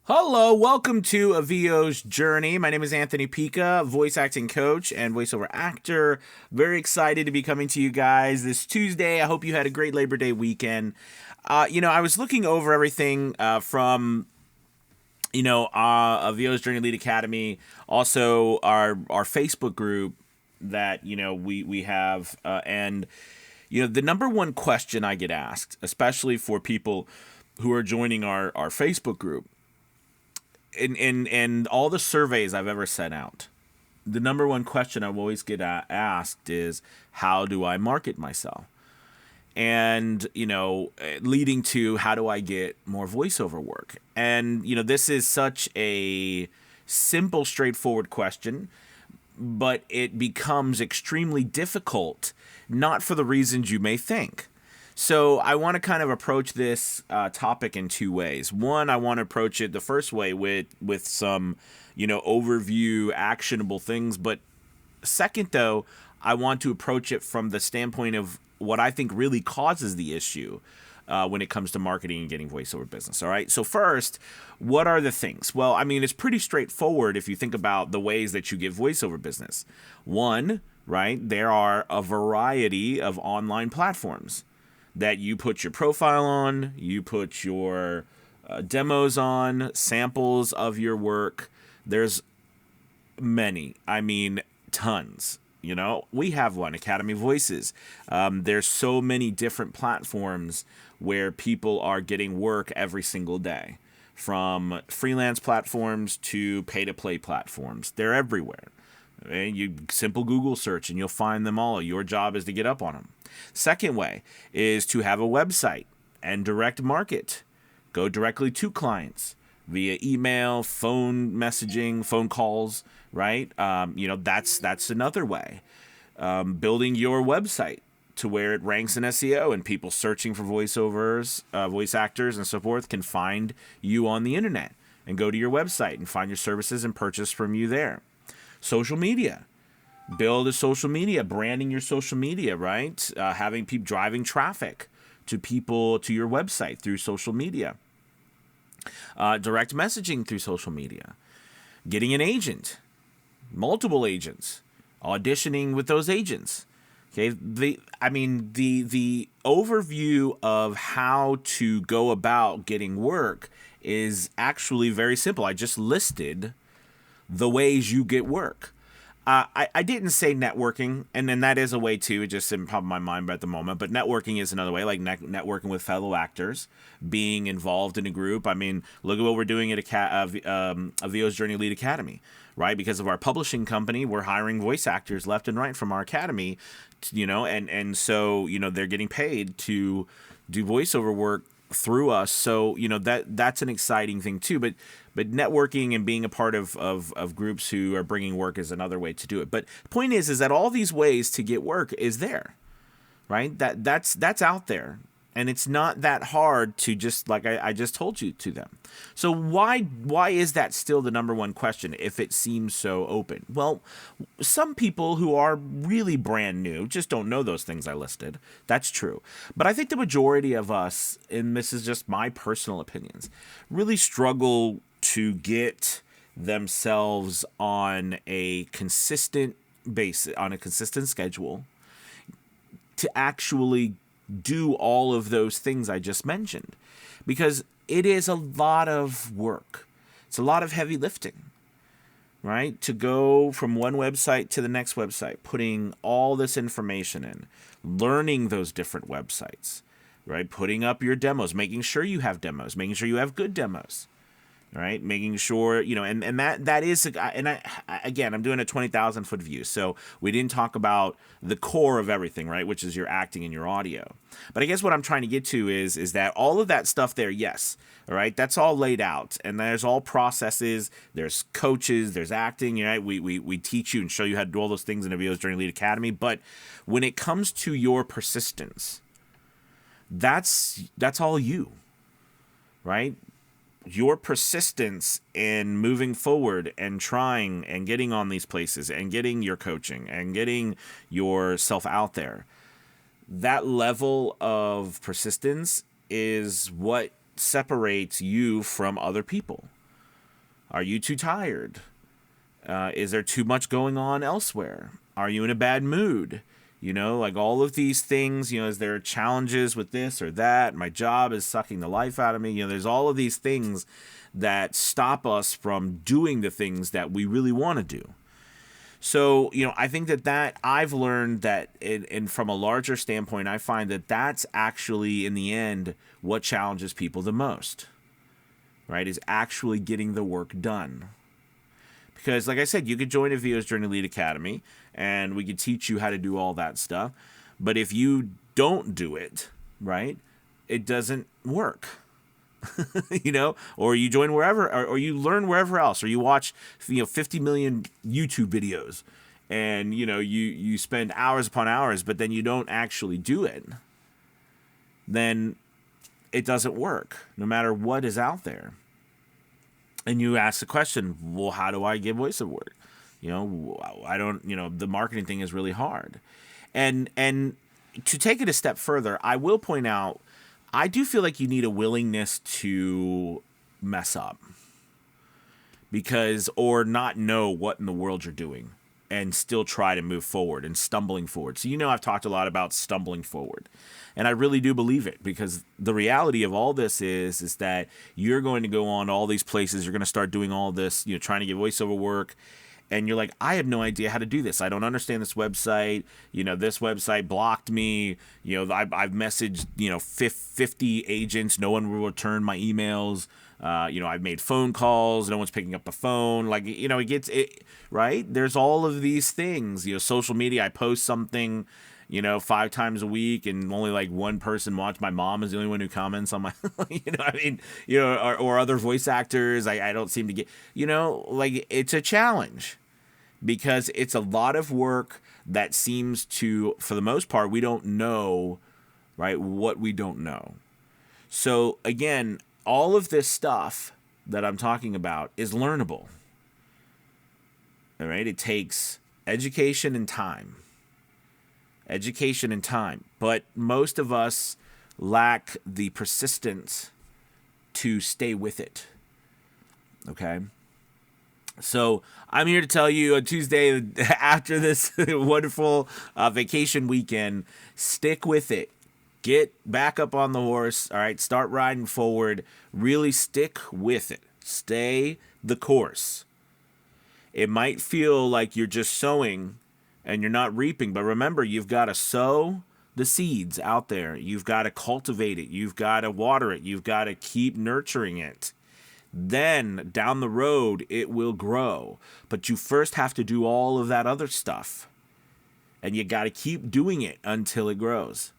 Hello, welcome to A VO's Journey. My name is Anthony Pica, voice acting coach and voiceover actor. Very excited to be coming to you guys this Tuesday. I hope you had a great Labor Day weekend. I was looking over everything from A VO's Journey Lead Academy, also our Facebook group that we have, and the number one question I get asked, especially for people who are joining our Facebook group, in all the surveys I've ever sent out, the number one question I always get asked is, how do I market myself? And, leading to, how do I get more voiceover work? And, this is such a simple, straightforward question, but it becomes extremely difficult, not for the reasons you may think. So I want to kind of approach this topic in two ways. One, I want to approach it the first way with some, overview, actionable things. But second, though, I want to approach it from the standpoint of what I think really causes the issue when it comes to marketing and getting voiceover business. All right. So first, what are the things? Well, I mean, it's pretty straightforward if you think about the ways that you get voiceover business. One, right, there are a variety of online platforms that you put your profile on, you put your demos on, samples of your work. There's many. I mean, tons. We have one, Academy Voices. There's so many different platforms where people are getting work every single day, from freelance platforms to pay-to-play platforms. They're everywhere. And you simple Google search and you'll find them all. Your job is to get up on them. Second way is to have a website and direct market. Go directly to clients via email, phone messaging, phone calls, right? That's another way. Building your website to where it ranks in SEO and people searching for voiceovers, voice actors, and so forth can find you on the internet and go to your website and find your services and purchase from you there. Social media. Build a social media, branding your social media, right? Having people driving traffic to people to your website through social media. Direct messaging through social media. Getting an agent, multiple agents, auditioning with those agents. Okay, the overview of how to go about getting work is actually very simple. I just listed the ways you get work. I didn't say networking, and then that is a way too. It just didn't pop in my mind at the moment. But networking is another way, like networking with fellow actors, being involved in a group. I mean, look at what we're doing at a VO's Journey Lead Academy, right? Because of our publishing company, we're hiring voice actors left and right from our academy, and so they're getting paid to do voiceover work through us. So that's an exciting thing too. But networking and being a part of groups who are bringing work is another way to do it. But the point is that all these ways to get work is there, right? That's out there. And it's not that hard to just, like I just told you, to them. So why is that still the number one question if it seems so open? Well, some people who are really brand new just don't know those things I listed. That's true. But I think the majority of us, and this is just my personal opinions, really struggle to get themselves on a consistent basis, on a consistent schedule, to actually do all of those things I just mentioned, because it is a lot of work. It's a lot of heavy lifting, right? To go from one website to the next website, putting all this information in, learning those different websites, right? Putting up your demos, making sure you have demos, making sure you have good demos, right? Making sure, and that is, and again, I'm doing a 20,000 foot view. So we didn't talk about the core of everything, right? Which is your acting and your audio. But I guess what I'm trying to get to is that all of that stuff there, yes. All right. That's all laid out, and there's all processes. There's coaches, there's acting, right? We teach you and show you how to do all those things in a VO's Journey Lead Academy. But when it comes to your persistence, that's all you, right? Your persistence in moving forward and trying and getting on these places and getting your coaching and getting yourself out there, that level of persistence is what separates you from other people. Are you too tired? Is there too much going on elsewhere? Are you in a bad mood? You know, like all of these things, you know, is there challenges with this or that? My job is sucking the life out of me. You know, there's all of these things that stop us from doing the things that we really want to do. So, you know, I think that I've learned that, and from a larger standpoint, I find that that's actually, in the end, what challenges people the most, right? Is actually getting the work done. Because, like I said, you could join a VO's Journey Lead Academy, and we could teach you how to do all that stuff. But if you don't do it, right, it doesn't work. You know, or you join wherever, or you learn wherever else, or you watch, 50 million YouTube videos, and, you spend hours upon hours, but then you don't actually do it, then it doesn't work, no matter what is out there. And you ask the question, well, how do I get voiceover work? I don't, the marketing thing is really hard. And to take it a step further, I will point out, I do feel like you need a willingness to mess up, or not know what in the world you're doing and still try to move forward and stumbling forward. So, I've talked a lot about stumbling forward, and I really do believe it, because the reality of all this is that you're going to go on all these places. You're going to start doing all this, trying to get voiceover work. And you're like, I have no idea how to do this. I don't understand this website. This website blocked me. I've messaged, 50 agents. No one will return my emails. I've made phone calls. No one's picking up the phone. Like, it gets it, right? There's all of these things. Social media, I post something, 5 times a week, and only like one person watch. My mom is the only one who comments on my, or other voice actors. I don't seem to get, like, it's a challenge, because it's a lot of work that seems to, for the most part, we don't know, right, what we don't know. So again, all of this stuff that I'm talking about is learnable. All right. It takes education and time. But most of us lack the persistence to stay with it. Okay. So I'm here to tell you, on Tuesday, after this wonderful vacation weekend, stick with it. Get back up on the horse. All right. Start riding forward. Really stick with it. Stay the course. It might feel like you're just sowing and you're not reaping, but remember, you've got to sow the seeds out there. You've got to cultivate it. You've got to water it. You've got to keep nurturing it. Then down the road, it will grow. But you first have to do all of that other stuff. And you got to keep doing it until it grows.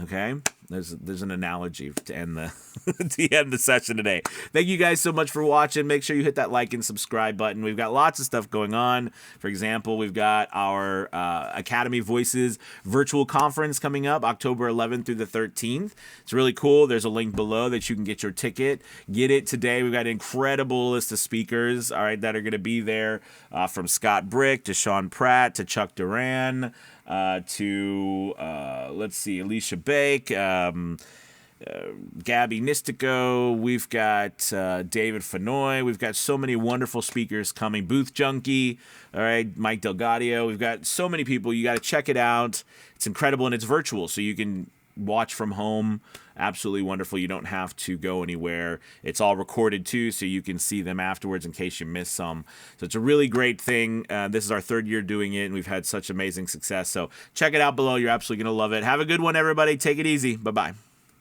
Okay? There's an analogy to end the session today. Thank you guys so much for watching. Make sure you hit that like and subscribe button. We've got lots of stuff going on. For example, we've got our Academy Voices virtual conference coming up October 11th through the 13th. It's really cool. There's a link below that you can get your ticket. Get it today. We've got an incredible list of speakers, all right, that are going to be there, from Scott Brick to Sean Pratt to Chuck Duran, to Alicia Bake, Gabby Nistico. We've got David Fenoy. We've got so many wonderful speakers coming. Booth Junkie, all right, Mike Delgadio. We've got so many people. You got to check it out. It's incredible, and it's virtual, so you can watch from home. Absolutely wonderful. You don't have to go anywhere. It's all recorded too, so you can see them afterwards in case you miss some. So it's a really great thing. This is our 3rd year doing it, and we've had such amazing success. So check it out below. You're absolutely going to love it. Have a good one, everybody. Take it easy. Bye-bye.